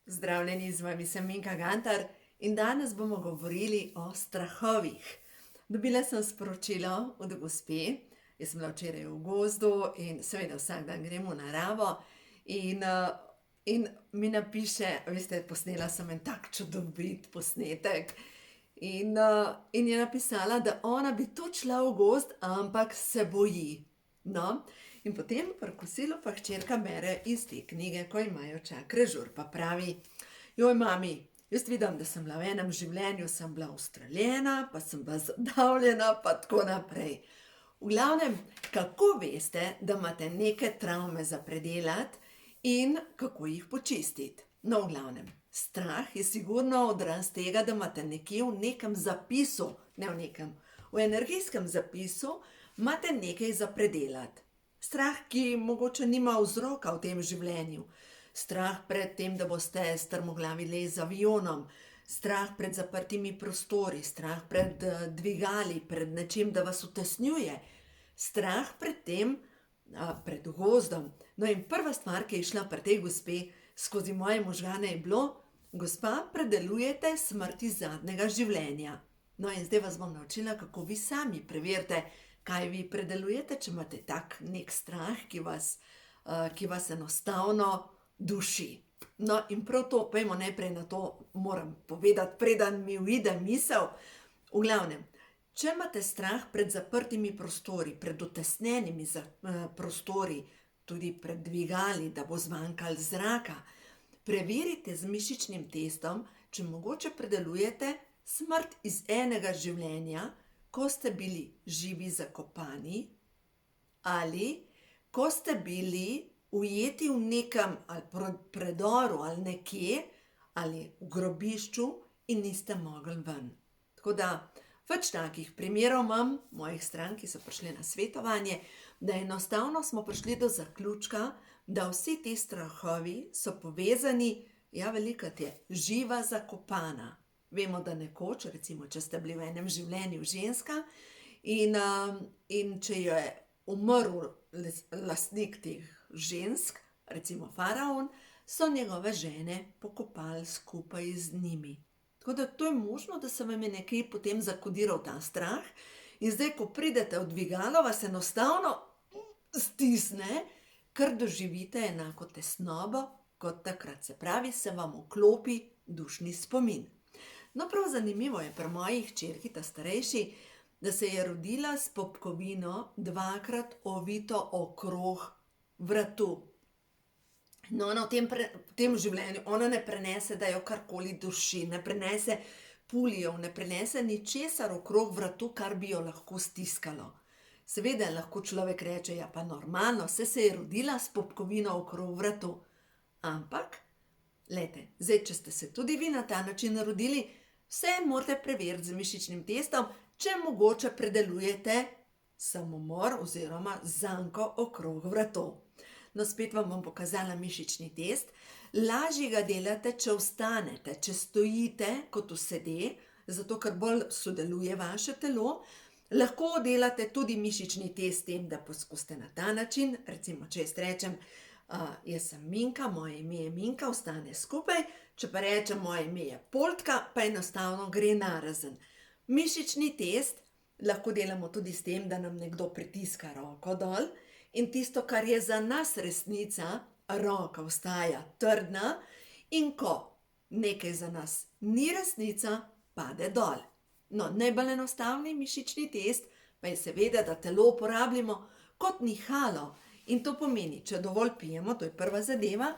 Zdravljeni, z vami sem Minka Gantar in danes bomo govorili o strahovih. Dobila sem sporočilo od gospe, jaz sem bila včeraj v gozdu in seveda vsak dan grem v naravo in mi napiše, veste, posnela sem en tak čudovit posnetek in je napisala, da ona bi tudi šla v gozd, ampak se boji. No, in potem pri kosilu pa hčerka bere iz te knjige, ko imajo čakre žur, pa pravi: "Joj, mami, jaz vidim, da sem bila v enem življenju, sem bila ustreljena, pa sem bila zadavljena, pa tako naprej." V glavnem, kako veste, da imate neke travme za predelati in kako jih počistiti? No, v glavnem, strah je sigurno odraz tega, da imate nekje v nekem zapisu, ne v nekem, v energijskem zapisu, imate nekaj za predelati. Strah, ki mogoče nima vzroka v tem življenju. Strah pred tem, da boste strmoglavili z avionom. Strah pred zaprtimi prostori. Strah pred dvigali, pred nečim, da vas utesnjuje. Strah pred tem, pred gozdom. No, in prva stvar, ki je šla pri tej gospe skozi moje možgane, je bilo: "Gospa, predelujete smrt iz zadnjega življenja." No, in zdaj vas bom naučila, kako vi sami preverite, kaj vi predelujete, če imate tak nek strah, ki vas enostavno duši. No, in prav to, pojmo najprej na to, moram povedati, preden mi uide misel. V glavnem, če imate strah pred zaprtimi prostori, pred utesnjenimi prostori, tudi pred dvigali, da bo zmanjkalo zraka, preverite z mišičnim testom, če mogoče predelujete smrt iz enega življenja, ko ste bili živi zakopani ali ko ste bili ujeti v nekem ali predoru ali nekje ali v grobišču in niste mogli ven. Tako da več takih primerov imam, mojih strank, ki so prišli na svetovanje, da enostavno smo prišli do zaključka, da vsi ti strahovi so povezani, ja, velikokrat je živa zakopana. Vemo, da nekoč, recimo, če ste bili v enem življenju ženska in če je umrl lastnik teh žensk, recimo faraon, so njegove žene pokopali skupaj z njimi. Tako da to je možno, da se vam je nekaj potem zakodiral ta strah in zdaj, ko pridete v dvigalo, vas enostavno stisne, ker doživite enako tesnobo kot takrat. Se pravi, se vam vklopi dušni spomin. No, prav zanimivo je pri moji hčerki, ta starejši, da se je rodila s popkovino dvakrat ovito okrog vratu. No, ona v tem življenju, ona ne prenese, da jo karkoli duši, ne prenese pulijev, ne prenese ničesar okrog vratu, kar bi jo lahko stiskalo. Seveda lahko človek reče: "Ja, pa normalno, saj se je rodila s popkovino okrog vratu." Ampak, glejte, zdaj, če ste se tudi vi na ta način rodili, vse morate preveriti z mišičnim testom, če mogoče predelujete samomor oziroma zanko okrog vratu. No, spet vam bom pokazala mišični test. Lažje ga delate, če vstanete, če stojite kot usede, zato ker bolj sodeluje vaše telo. Lahko delate tudi mišični test s tem, da poskusite na ta način. Recimo, če jaz rečem: "Jaz sem Minka, moje ime je Minka", ostane skupaj. Če pa rečem: "Moje ime je Poltka", pa enostavno gre narazen. Mišični test lahko delamo tudi s tem, da nam nekdo pritiska roko dol in tisto, kar je za nas resnica, roka ostaja trdna, in ko nekaj za nas ni resnica, pade dol. No, najbolj enostavni mišični test pa je seveda, da telo uporabljamo kot nihalo. In to pomeni, če dovolj pijemo, to je prva zadeva,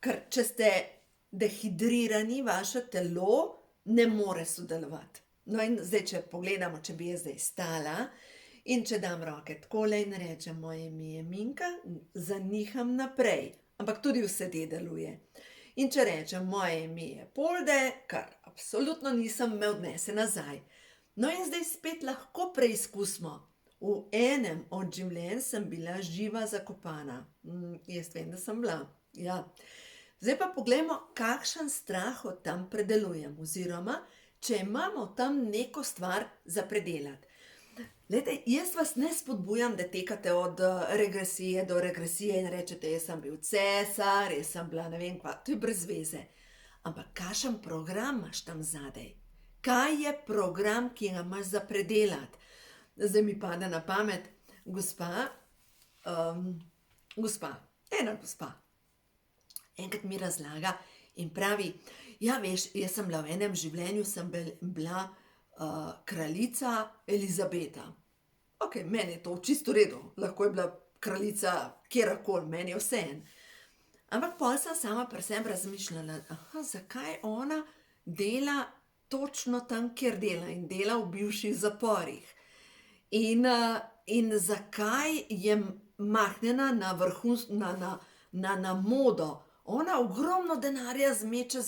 ker če ste dehidrirani, vaše telo ne more sodelovati. No, in zdaj, če pogledamo, če bi jaz zdaj stala in če dam roke takole in rečem: "Moje ime je Minka", zaniham naprej, ampak tudi vsede deluje. In če rečem: "Moje ime je Polde", kar absolutno nisem, me odnese nazaj. No, in zdaj spet lahko preizkusimo. V enem od življenj sem bila živa zakopana. Jaz vem, da sem bila, ja. Zdaj pa poglejmo, kakšen strah od tam predelujem, oziroma če imamo tam neko stvar za predelati. Glejte, jaz vas ne spodbujam, da tekate od regresije do regresije in rečete: "Jaz sem bil cesar, jaz sem bila ne vem kva", to je brez veze. ampak kakšen program imaš tam zadaj? Kaj je program, ki ga imaš za predelati? Zdaj mi pade na pamet ena gospa, enkrat mi razlaga in pravi, ja, veš, jaz sem bila v enem življenju, sem bila kraljica Elizabeta. Ok, meni je to čisto v redu, lahko je bila kraljica kjerakoli, meni je vseeno. Ampak pol sem sama pri sebi razmišljala, zakaj ona dela točno tam, kjer dela in dela v bivših zaporih. In zakaj je mahnjena na modo. Ona ogromno denarja zmeče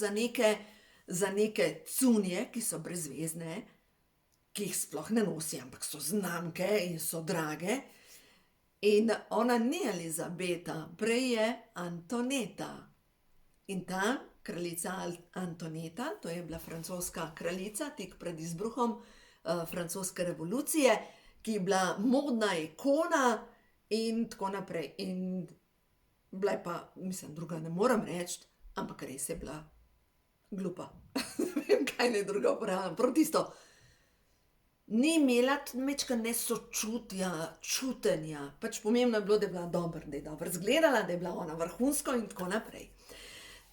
za neke cunje, ki so brezvezne, ki jih sploh ne nosi, ampak so znamke in so drage. In ona ni Elizabeta, prej je Antoneta. In ta kraljica Antoneta, to je bila francoska kraljica tik pred izbruhom francoske revolucije, ki je bila modna ikona in tako naprej. In bila je pa, mislim, druga ne morem reči, ampak res je bila glupa. Ne vem, kaj naj druga uporabljam. Prav tisto, ni imela majčkeno sočutja, čutenja. Pač pomembno je bilo, da je bila dobra, da je dobro izgledala, da je bila ona vrhunsko in tako naprej.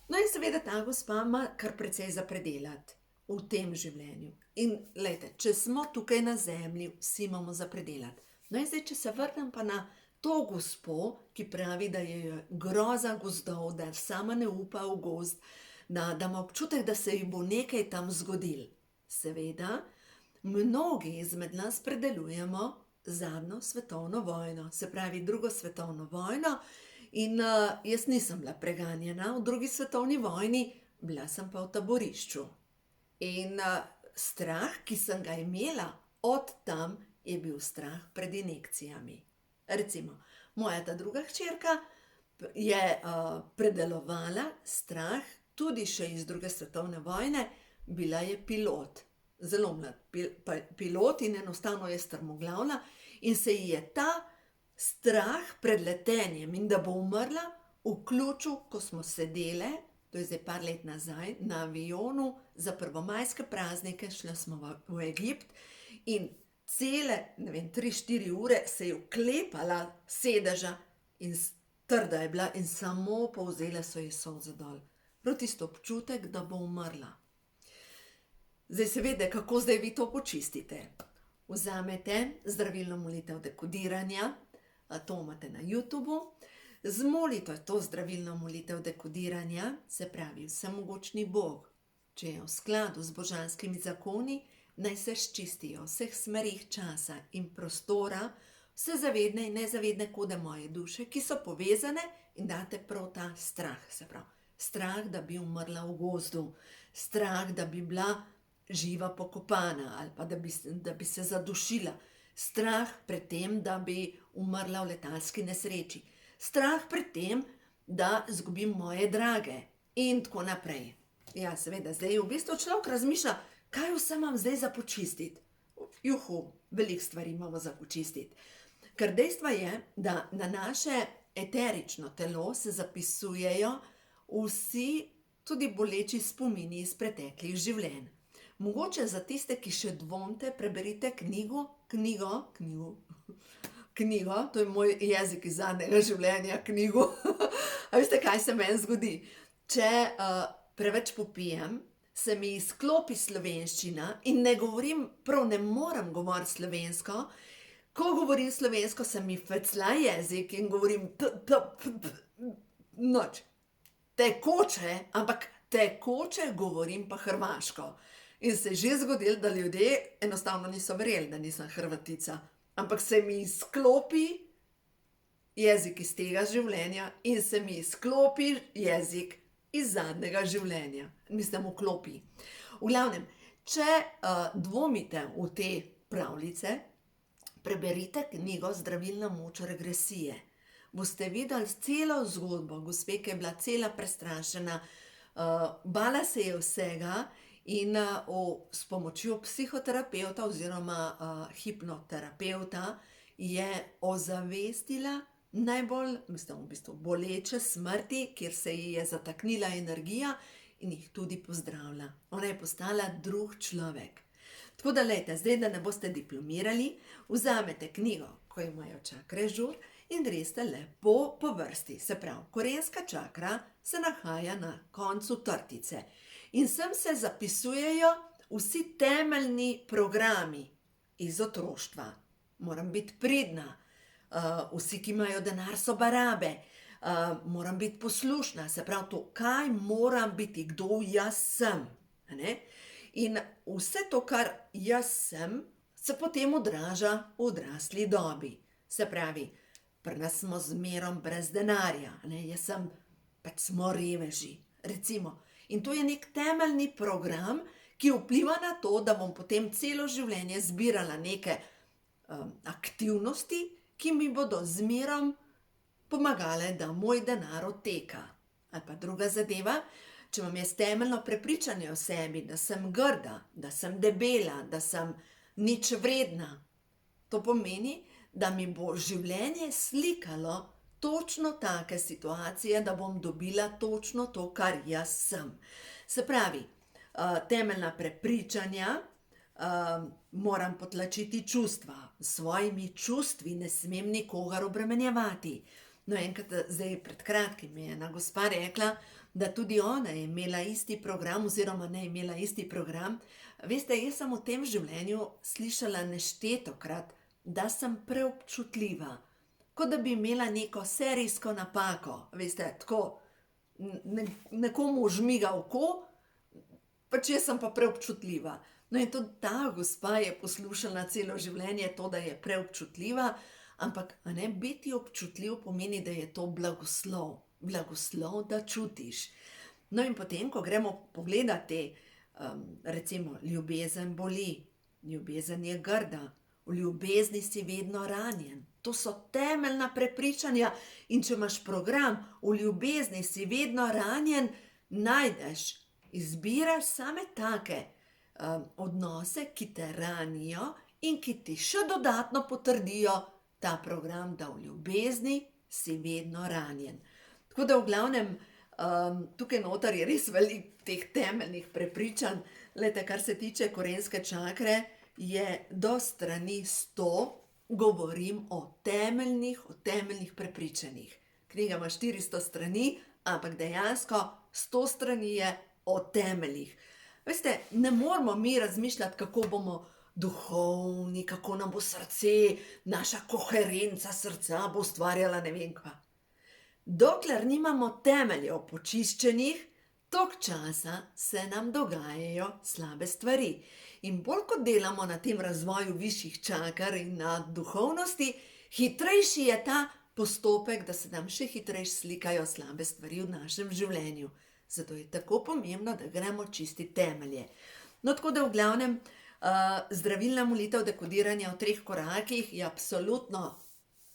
No in seveda ta gospa ima kar precej za predelati v tem življenju. In glejte, če smo tukaj na zemlji, vsi imamo za predelati. No in zdaj, če se vrnem pa na to gospo, ki pravi, da je groza gozdov, da sama ne upa v gozd, da ima občutek, da se ji bo nekaj tam zgodilo. Seveda, mnogi izmed nas predelujemo zadnjo svetovno vojno, se pravi drugo svetovno vojno, in jaz nisem bila preganjena v drugi svetovni vojni, bila sem pa v taborišču. In strah, ki sem ga imela od tam, je bil strah pred injekcijami. Recimo, moja ta druga hčerka je predelovala strah tudi še iz druge svetovne vojne, bila je pilot. Zelo mlad pilot in enostavno je strmoglavila in se ji je ta strah pred letenjem in da bo umrla vključil, ko smo sedele, to je zdaj par let nazaj, na avionu za prvomajske praznike, šla smo v Egipt in cele, ne vem, 3-4 ure se je vklepala sedeža in trda je bila in samo povzele so ji solze dol. Prav tisto občutek, da bo umrla. Zdaj seveda, kako zdaj vi to počistite? Vzamete zdravilno molitev dekodiranja, to imate na YouTubu, z molitvo je to zdravilno molitev dekodiranja, se pravi vsemogočni Bog, če je v skladu z božanskimi zakoni, naj se ščistijo vseh smerih časa in prostora, vse zavedne in nezavedne kode moje duše, ki so povezane in date prav ta strah, se pravi, strah, da bi umrla v gozdu, strah, da bi bila živa pokopana ali pa da bi se zadušila, strah pred tem, da bi umrla v letalski nesreči, strah pred tem, da izgubim moje drage in tako naprej. Ja, seveda, zdaj v bistvu človek razmišlja, kaj vse imam zdaj za počistiti. Veliko stvari imamo za počistiti. Ker dejstvo je, da na naše eterično telo se zapisujejo vsi tudi boleči spomini iz preteklih življenj. Mogoče za tiste, ki še dvomite, preberite knjigo, to je moj jezik iz zadnjega življenja, knjigo. A veste, kaj se meni zgodi? Če preveč popijem, se mi izklopi slovenščina in ne govorim, prav ne morem govoriti slovensko. Ko govorim slovensko, se mi fecla jezik in govorim noč. Tekoče, ampak tekoče govorim pa hrvaško. In se je že zgodilo, da ljudje enostavno niso verjeli, da nisem Hrvatica. Ampak se mi izklopi jezik iz tega življenja in se mi izklopi jezik iz zadnjega življenja. Mislim, vklopi. V glavnem, če dvomite v te pravljice, preberite knjigo Zdravilna moč regresije. Boste videli celo zgodbo gospe, ki je bila cela prestrašena, bala se je vsega in s pomočjo psihoterapevta oziroma hipnoterapevta je ozavestila najbolj, v bistvu boleče smrti, kjer se ji je zataknila energija in jih tudi pozdravlja. Ona je postala drug človek. Tako da, lejte, zdaj, da ne boste diplomirali, vzamete knjigo, ko imajo čakre žur, in greste lepo po vrsti. Se pravi, korenska čakra se nahaja na koncu trtice. In sem se zapisujejo vsi temeljni programi iz otroštva. Moram biti pridna, vsi, ki imajo denar, so barabe, moram biti poslušna, se pravi to, kaj moram biti, kdo jaz sem. In vse to, kar jaz sem, se potem odraža v odrasli dobi. Se pravi, pri nas smo zmerom brez denarja, jaz sem, pač smo reveži, recimo. In to je nek temeljni program, ki vpliva na to, da bom potem celo življenje zbirala neke aktivnosti, ki mi bodo zmerom pomagale, da moj denar odteka. Ali pa druga zadeva, če imam jaz temeljno prepričanje o sebi, da sem grda, da sem debela, da sem nič vredna, to pomeni, da mi bo življenje slikalo točno take situacije, da bom dobila točno to, kar jaz sem. Se pravi, temeljna prepričanja, moram potlačiti čustva. S svojimi čustvi ne smem nikogar obremenjevati. No, enkrat, zdaj pred kratkim mi je ena gospa rekla, da tudi ona je imela isti program, oziroma ne imela isti program. Veste, jaz sem v tem življenju slišala neštetokrat, da sem preobčutljiva. Kot da bi imela neko serijsko napako. Veste, tako, nekomu žmiga oko, pač jaz sem pa preobčutljiva. No in tudi ta gospa je poslušala celo življenje to, da je preobčutljiva, ampak biti občutljiv pomeni, da je to blagoslov. Blagoslov, da čutiš. No in potem, ko gremo pogledati, recimo, ljubezen boli, ljubezen je grda, v ljubezni si vedno ranjen. To so temeljna prepričanja in če imaš program, v ljubezni si vedno ranjen, najdeš, izbiraš same take odnose, ki te ranijo in ki ti še dodatno potrdijo ta program, da v ljubezni si vedno ranjen. Tako da v glavnem, tukaj noter je res veliko teh temeljnih prepričanj. Glejte, kar se tiče korenske čakre, je do strani 100 govorim o temeljnih prepričanjih. Knjiga ima 400 strani, ampak dejansko 100 strani je o temeljih. Veste, ne moramo mi razmišljati, kako bomo duhovni, kako nam bo srce, naša koherenca srca bo ustvarjala ne vem kva. Dokler nimamo temeljev počiščenih, toliko časa se nam dogajajo slabe stvari. In bolj kot delamo na tem razvoju višjih čaker in na duhovnosti, hitrejši je ta postopek, da se nam še hitrejši slikajo slabe stvari v našem življenju. Zato je tako pomembno, da gremo čistiti temelje. No, tako da v glavnem, zdravilna molitev dekodiranja v 3 korakih je absolutno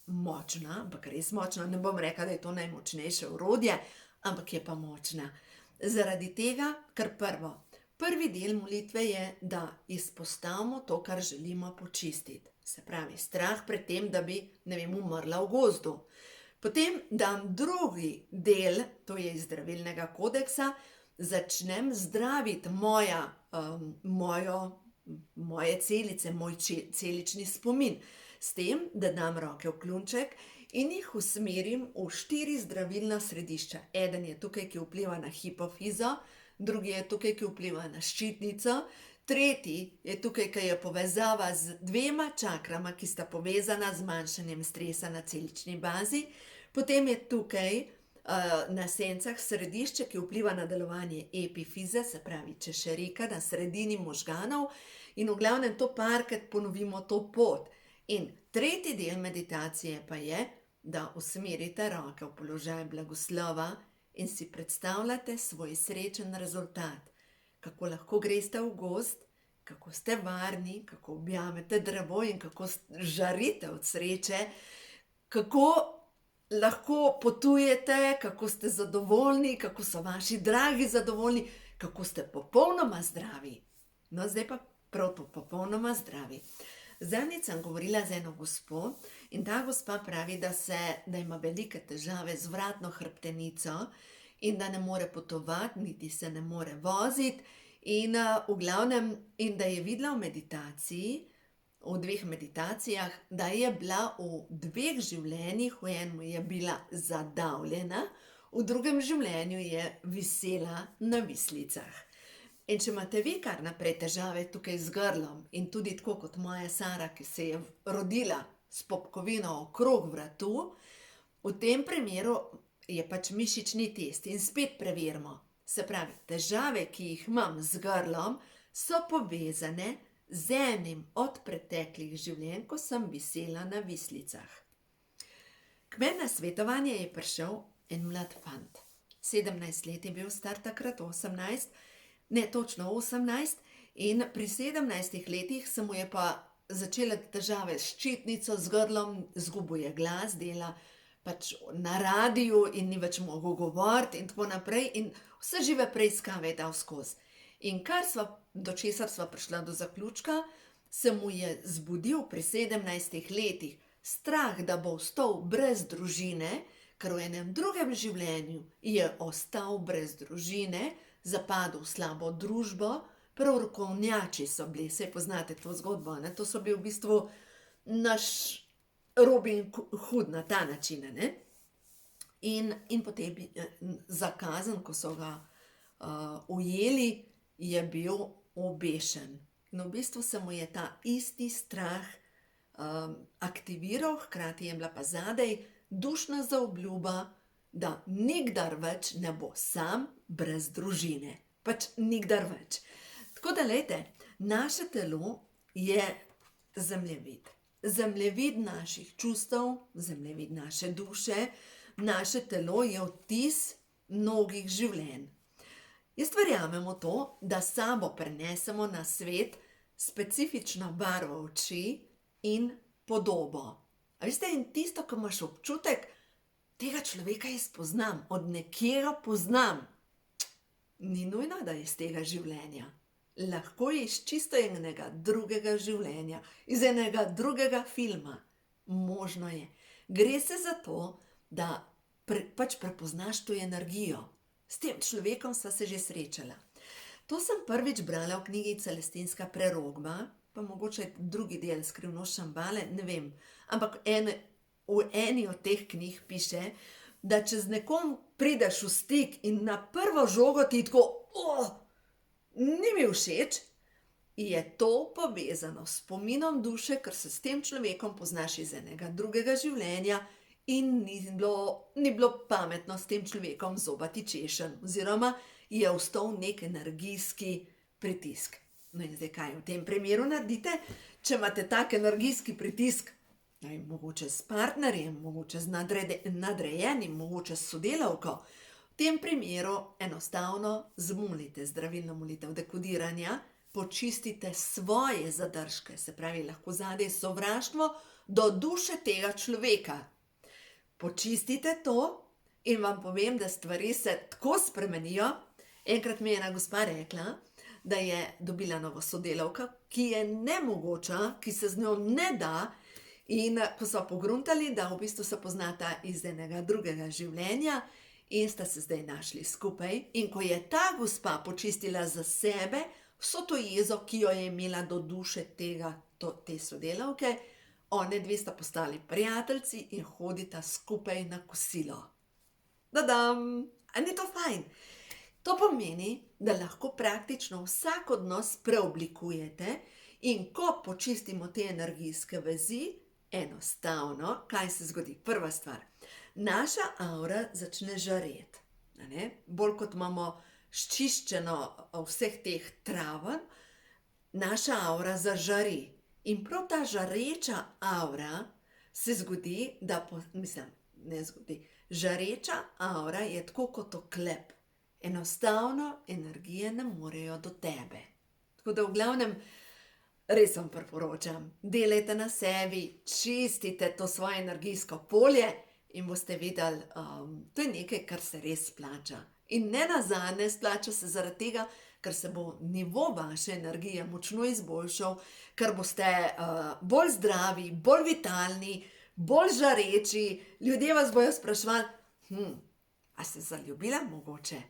močna, ampak res močna, ne bom rekla, da je to najmočnejše orodje, ampak je pa močna. Zaradi tega, ker prvi del molitve je, da izpostavimo to, kar želimo počistiti. Se pravi, strah pred tem, da bi, umrla v gozdu. Potem dam drugi del, to je iz zdravilnega kodeksa, začnem zdraviti moje celice, moj celični spomin. S tem, da dam roke v klunček in jih usmerim v 4 zdravilna središča. Eden je tukaj, ki vpliva na hipofizo, drugi je tukaj, ki vpliva na ščitnico, tretji je tukaj, ki je povezava z 2 čakrama, ki sta povezana z zmanjšanjem stresa na celični bazi. Potem je tukaj na sencah središče, ki vpliva na delovanje epifize, se pravi češerika na sredini možganov, in v glavnem to parkrat ponovimo to pot. In tretji del meditacije pa je, da usmerite roke v položaj blagoslova in si predstavljate svoj srečen rezultat. Kako lahko greste v gozd, kako ste varni, kako objamete drevo in kako žarite od sreče, kako lahko potujete, kako ste zadovoljni, kako so vaši dragi zadovoljni, kako ste popolnoma zdravi. No, zdaj pa prav to, popolnoma zdravi. Zadnjič sem govorila z eno gospo in ta gospa pravi, da ima velike težave z vratno hrbtenico in da ne more potovati, niti se ne more voziti. In v glavnem, in da je videla v meditaciji, v 2 meditacijah, da je bila v 2 življenjih, v enem je bila zadavljena, v drugem življenju je visela na vislicah. In če imate vi kar naprej težave tukaj z grlom in tudi tako kot moja Sara, ki se je rodila s popkovino okrog vratu, v tem primeru je pač mišični test in spet preverimo. Se pravi, težave, ki jih imam z grlom, so povezane z enim od preteklih življenj, ko sem visela na vislicah. K meni na svetovanje je prišel en mlad fant. 17 let je bil star takrat, 18, ne točno 18, in pri 17 letih se mu je pa začele težave s ščitnico, z grlom, izgubil je glas, dela pač na radiju in ni več mogel govoriti in tako naprej in vse žive preiskave je dal skozi. In do česar sva prišla do zaključka, se mu je zbudil pri 17 letih strah, da bo ostal brez družine, ker v enem drugem življenju je ostal brez družine, zapadel v slabo družbo, prav rokovnjači so bili, saj poznate to zgodbo, ne? To so bili v bistvu naš Robin Hood na ta način, ne? In potem zakazan, ko so ga ujeli, je bil obešen. In v bistvu se mu je ta isti strah aktiviral, hkrati je bila pa zadaj dušna zaobljuba, da nikdar več ne bo sam brez družine. Pač nikdar več. Tako da, glejte, naše telo je zemljevid. Zemljevid naših čustev, zemljevid naše duše, naše telo je odtis mnogih življenj. Jaz verjamem v to, da s sabo prenesemo na svet specifično barvo oči in podobo. A veste, in tisto, ko imaš občutek, tega človeka jaz poznam, od nekje ga poznam, ni nujno, da je iz tega življenja. Lahko je iz čisto enega drugega življenja, iz enega drugega filma. Možno je. Gre se za to, da pač prepoznaš to energijo. S tem človekom sva se že srečala. To sem prvič brala v knjigi Celestinska prerokba, pa mogoče drugi del Skrivnost Šambale, ne vem. Ampak v eni od teh knjig piše, da če z nekom prideš v stik in na prvo žogo ti tako, ni mi všeč, je to povezano s spominom duše, ker se s tem človekom poznaš iz enega drugega življenja in ni bilo pametno s tem človekom zobati češenj, oziroma je ostal nek energijski pritisk. No in zdaj kaj v tem primeru naredite? Če imate tak energijski pritisk, mogoče s partnerjem, mogoče z nadrejenim, mogoče s sodelavko, v tem primeru enostavno zmolite zdravilno molitev dekodiranja, počistite svoje zadržke, se pravi, lahko zadaj sovraštvo do duše tega človeka. Počistite to in vam povem, da stvari se tako spremenijo. Enkrat mi je ena gospa rekla, da je dobila novo sodelavko, ki je nemogoča, ki se z njo ne da, in ko so pogruntali, da v bistvu se poznata iz enega drugega življenja in sta se zdaj našli skupaj, in ko je ta gospa počistila za sebe vso to jezo, ki jo je imela do duše te sodelavke, one dve sta postali prijateljci in hodita skupaj na kosilo. Dadam! A ni to fajn? To pomeni, da lahko praktično vsak odnos preoblikujete in ko počistimo te energijske vezi, enostavno, kaj se zgodi? Prva stvar, naša avra začne žareti. Bolj kot imamo sčiščeno vseh teh traven, naša avra zažari. In prav ta žareča avra se zgodi, žareča avra je tako kot oklep. Enostavno energije ne morejo do tebe. Tako da v glavnem, res vam priporočam, delajte na sebi, čistite to svoje energijsko polje in boste videli, to je nekaj, kar se res splača. In ne nazadnje splača se zaradi tega, ker se bo nivo vaše energije močno izboljšal, ker boste bolj zdravi, bolj vitalni, bolj žareči, ljudje vas bojo spraševali, A se zaljubila mogoče?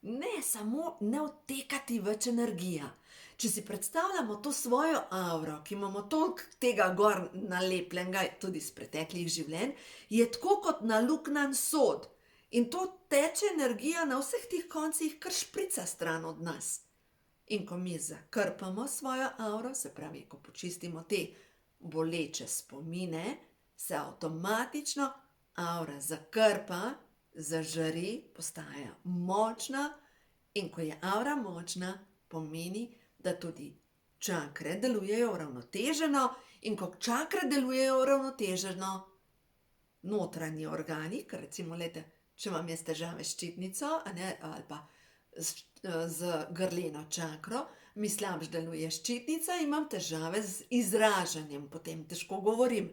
Ne, samo ne odtekati več energija. Če si predstavljamo to svojo avro, ki imamo toliko tega gor nalepljenega, tudi iz preteklih življenj, je tako kot naluknjan sod. In to teče energija na vseh tih koncih, kar šprica stran od nas. In ko mi zakrpamo svojo avro, se pravi, ko počistimo te boleče spomine, se avtomatično avra zakrpa, zažari, postaja močna, in ko je avra močna, pomeni, da tudi čakre delujejo uravnoteženo, in ko čakre delujejo uravnoteženo, notranji organi, ker recimo, glejte, če vam je težave s ščitnico, ali pa z grleno čakro, mi slabše deluje ščitnica, imam težave z izražanjem, potem težko govorim.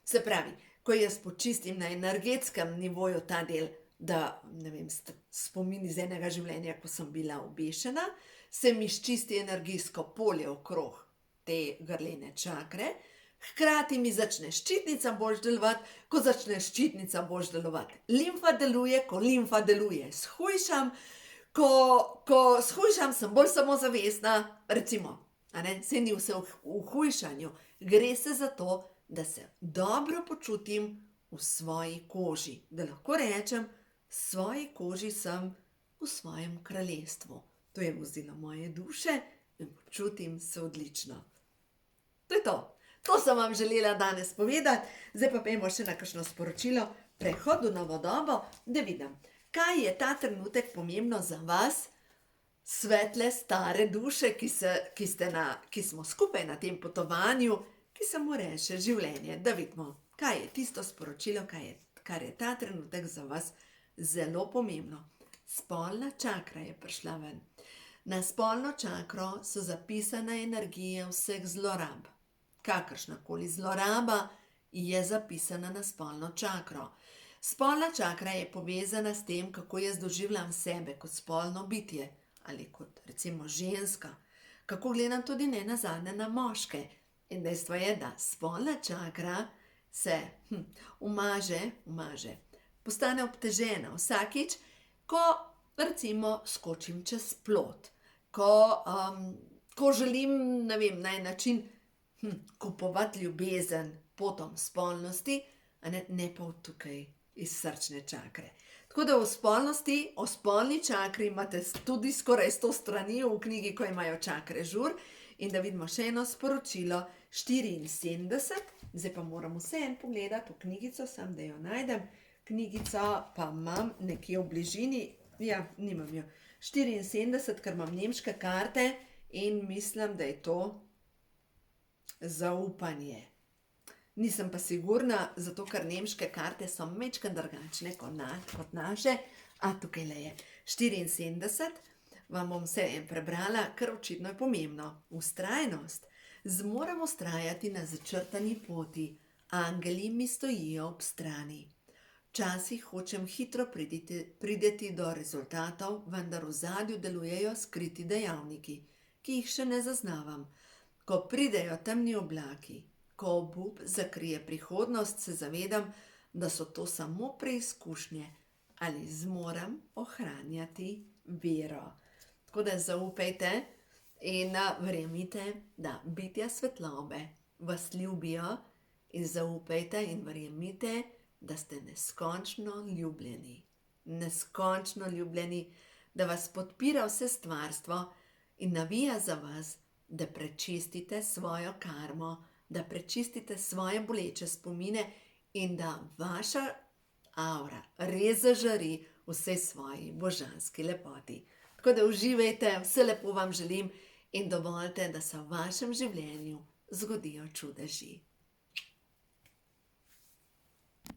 Se pravi, ko jaz počistim na energetskem nivoju ta del, da, ne vem, spomin iz enega življenja, ko sem bila obešena, se mi sčisti energijsko polje okrog te grlene čakre, hkrati mi začne ščitnica boljš delovati, ko začne ščitnica boljš delovati. Limfa deluje, ko limfa deluje. Shujšam, ko shujšam, sem bolj samozavestna, recimo, saj ni vse v hujšanju. Gre se za to, da se dobro počutim v svoji koži, da lahko rečem, v svoji koži sem v svojem kraljestvu. To je vozilo moje duše in počutim se odlično. To je to. To sem vam želela danes povedati, zdaj pa pojdimo še na kakšno sporočilo, prehod v novo dobo, da vidim, kaj je ta trenutek pomembno za vas, svetle, stare duše, ki smo skupaj na tem potovanju, ki se mu reče življenje, da vidimo, kaj je tisto sporočilo, kar je ta trenutek za vas zelo pomembno. Spolna čakra je prišla ven. Na spolno čakro so zapisane energije vseh zlorab. Kakršnakoli zloraba je zapisana na spolno čakro. Spolna čakra je povezana s tem, kako jaz doživljam sebe kot spolno bitje ali kot recimo ženska, kako gledam tudi nenazadnje na moške. In dejstvo je, da spolna čakra se umaže, postane obtežena vsakič, ko recimo skočim čez plot, ko želim, ne vem, na en način kupovati ljubezen potom spolnosti, ne pa tukaj iz srčne čakre. Tako da v spolnosti, o spolni čakri imate tudi skoraj 100 strani v knjigi, ko imajo čakre žur. In da vidimo še eno sporočilo, 74, zdaj pa moram vseeno pogledati v knjigico, sam da jo najdem. Knjigico pa imam nekje v bližini, ja, nimam jo. 74, ker imam nemške karte in mislim, da je to zaupanje. Nisem pa sigurna, zato ker nemške karte so majčkeno drugačne kot naše, a tukaj le je. 74. Vam bom vseeno prebrala, ker očitno je pomembno. Vztrajnost. Zmoram vztrajati na začrtani poti. Angeli mi stojijo ob strani. Včasih hočem hitro prideti do rezultatov, vendar v ozadju delujejo skriti dejavniki, ki jih še ne zaznavam. Ko pridejo temni oblaki, ko obup zakrije prihodnost, se zavedam, da so to samo preizkušnje, ali zmoram ohranjati vero. Tako da zaupajte in verjemite, da bitja svetlobe vas ljubijo, in zaupajte in verjemite, da ste neskončno ljubljeni. Neskončno ljubljeni, da vas podpira vse stvarstvo in navija za vas, da prečistite svojo karmo, da prečistite svoje boleče spomine in da vaša avra res zažari vse svoji božanski lepoti. Tako da uživajte, vse lepo vam želim in dovolite, da se v vašem življenju zgodijo čudeži.